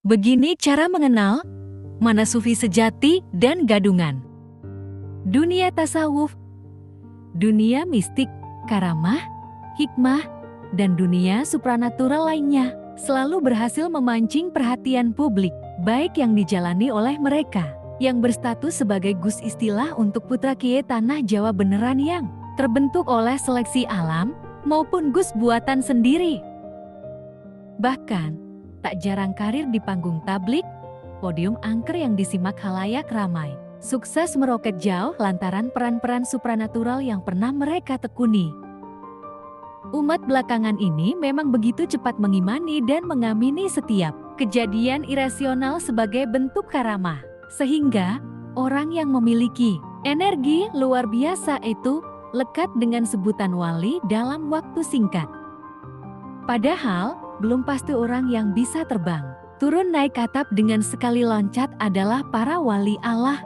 Begini cara mengenal mana sufi sejati dan gadungan. Dunia tasawuf, dunia mistik, karamah, hikmah, dan dunia supranatural lainnya selalu berhasil memancing perhatian publik, baik yang dijalani oleh mereka yang berstatus sebagai gus istilah untuk putra kiai tanah Jawa beneran yang terbentuk oleh seleksi alam maupun gus buatan sendiri. Bahkan, tak jarang karir di panggung tablik, podium angker yang disimak khalayak ramai, sukses meroket jauh lantaran peran-peran supranatural yang pernah mereka tekuni. Umat belakangan ini memang begitu cepat mengimani dan mengamini setiap kejadian irasional sebagai bentuk karamah, sehingga orang yang memiliki energi luar biasa itu lekat dengan sebutan wali dalam waktu singkat. Padahal, belum pasti orang yang bisa terbang turun naik atap dengan sekali loncat adalah para wali Allah.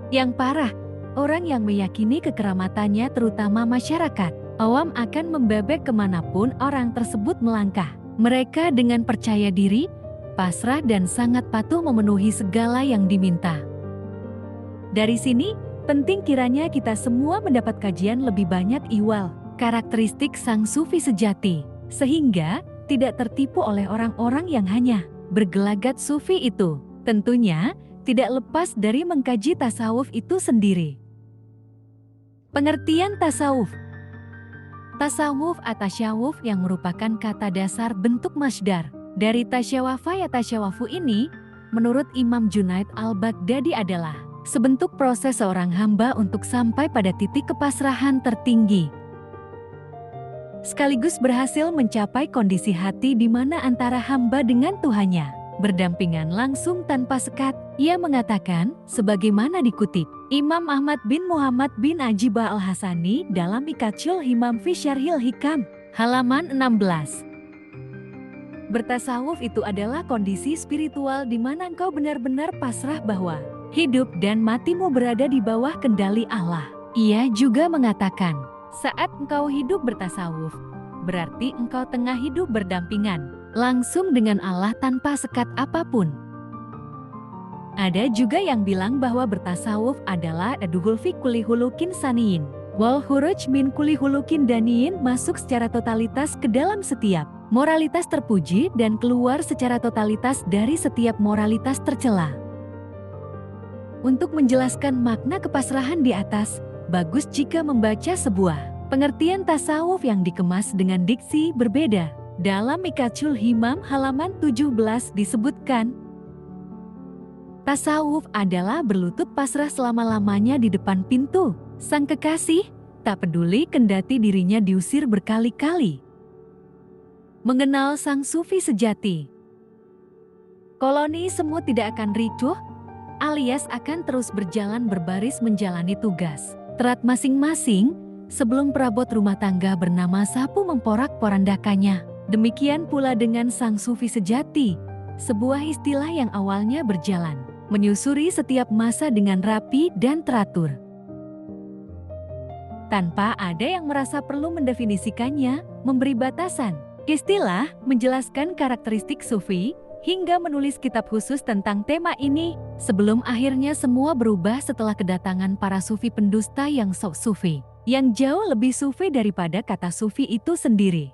Yang parah, orang yang meyakini kekeramatannya terutama masyarakat awam akan membebek kemanapun orang tersebut melangkah. Mereka dengan percaya diri, pasrah dan sangat patuh memenuhi segala yang diminta. Dari sini, penting kiranya kita semua mendapat kajian lebih banyak ihwal karakteristik sang sufi sejati, sehingga tidak tertipu oleh orang-orang yang hanya bergelagat sufi itu. Tentunya tidak lepas dari mengkaji tasawuf itu sendiri. Pengertian tasawuf. Tasawuf atau tasyawuf yang merupakan kata dasar bentuk masdar dari tasyawafa ya tasyawafu ini, menurut Imam Junaid al-Baghdadi adalah sebentuk proses seorang hamba untuk sampai pada titik kepasrahan tertinggi, sekaligus berhasil mencapai kondisi hati di mana antara hamba dengan Tuhannya berdampingan langsung tanpa sekat. Ia mengatakan, sebagaimana dikutip Imam Ahmad bin Muhammad bin Ajibah al-Hasani dalam Mikatul Himam fi Syarhil Hikam, halaman 16. Bertasawuf itu adalah kondisi spiritual di mana engkau benar-benar pasrah bahwa hidup dan matimu berada di bawah kendali Allah. Ia juga mengatakan, saat engkau hidup bertasawuf, berarti engkau tengah hidup berdampingan langsung dengan Allah tanpa sekat apapun. Ada juga yang bilang bahwa bertasawuf adalah aduhul fi kulli hulukin saniin, wal huruj min kulli hulukin daniin, masuk secara totalitas ke dalam setiap moralitas terpuji dan keluar secara totalitas dari setiap moralitas tercela. Untuk menjelaskan makna kepasrahan di atas, bagus jika membaca sebuah pengertian tasawuf yang dikemas dengan diksi berbeda. Dalam Mikatul Himam halaman 17 disebutkan, tasawuf adalah berlutut pasrah selama-lamanya di depan pintu sang kekasih, tak peduli kendati dirinya diusir berkali-kali. Mengenal sang sufi sejati. Koloni semut tidak akan ricuh, alias akan terus berjalan berbaris menjalani tugas terat masing-masing sebelum perabot rumah tangga bernama sapu memporak-porandakannya. Demikian pula dengan sang sufi sejati, sebuah istilah yang awalnya berjalan menyusuri setiap masa dengan rapi dan teratur, tanpa ada yang merasa perlu mendefinisikannya, memberi batasan. Istilah menjelaskan karakteristik sufi, hingga menulis kitab khusus tentang tema ini, sebelum akhirnya semua berubah setelah kedatangan para sufi pendusta yang sok sufi, yang jauh lebih sufi daripada kata sufi itu sendiri.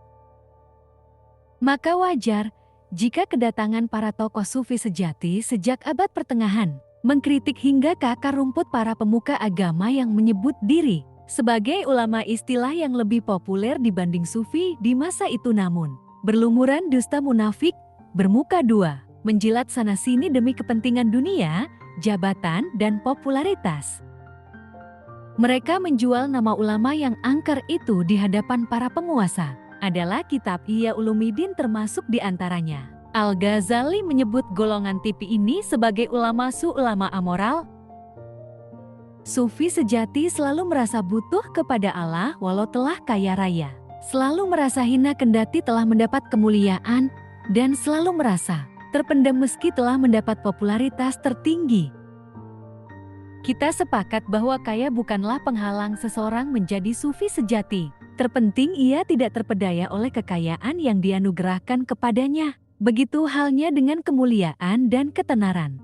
Maka wajar jika kedatangan para tokoh sufi sejati sejak abad pertengahan mengkritik hingga ke akar rumput para pemuka agama yang menyebut diri sebagai ulama, istilah yang lebih populer dibanding sufi di masa itu, namun berlumuran dusta munafik bermuka dua, menjilat sana-sini demi kepentingan dunia, jabatan, dan popularitas. Mereka menjual nama ulama yang angker itu di hadapan para penguasa. Adalah kitab Ihya Ulumuddin termasuk di antaranya. Al-Ghazali menyebut golongan tipe ini sebagai ulama ulama amoral. Sufi sejati selalu merasa butuh kepada Allah walau telah kaya raya, selalu merasa hina kendati telah mendapat kemuliaan, dan selalu merasa terpendam meski telah mendapat popularitas tertinggi. Kita sepakat bahwa kaya bukanlah penghalang seseorang menjadi sufi sejati. Terpenting ia tidak terpedaya oleh kekayaan yang dianugerahkan kepadanya. Begitu halnya dengan kemuliaan dan ketenaran.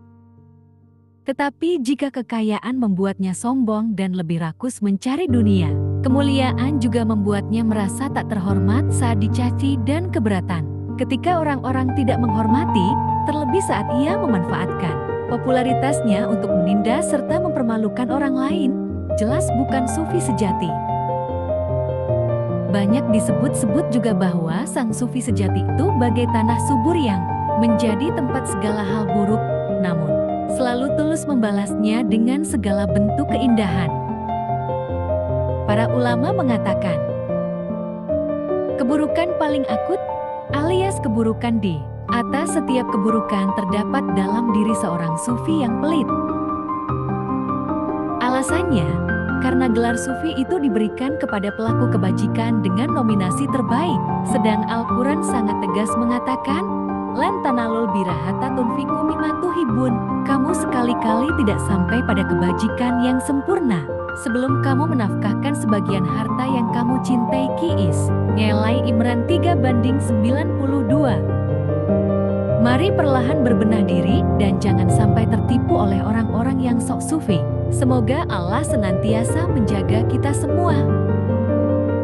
Tetapi jika kekayaan membuatnya sombong dan lebih rakus mencari dunia, kemuliaan juga membuatnya merasa tak terhormat saat dicaci dan keberatan. Ketika orang-orang tidak menghormati, terlebih saat ia memanfaatkan popularitasnya untuk menindas serta mempermalukan orang lain, jelas bukan sufi sejati. Banyak disebut-sebut juga bahwa sang sufi sejati itu bagai tanah subur yang menjadi tempat segala hal buruk, namun selalu tulus membalasnya dengan segala bentuk keindahan. Para ulama mengatakan, keburukan paling akut alias keburukan di atas setiap keburukan terdapat dalam diri seorang sufi yang pelit. Alasannya, karena gelar sufi itu diberikan kepada pelaku kebajikan dengan nominasi terbaik, sedang Al-Quran sangat tegas mengatakan, "Lan tanalul birra hatta tunfiqu mimma tuhibbun." Kamu sekali-kali tidak sampai pada kebajikan yang sempurna sebelum kamu menafkahkan sebagian harta yang kamu cintai. Qis. Nilai Imran 3:92. Mari perlahan berbenah diri dan jangan sampai tertipu oleh orang-orang yang sok sufi. Semoga Allah senantiasa menjaga kita semua.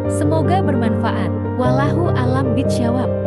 Semoga bermanfaat. Wallahu a'lam bishawab.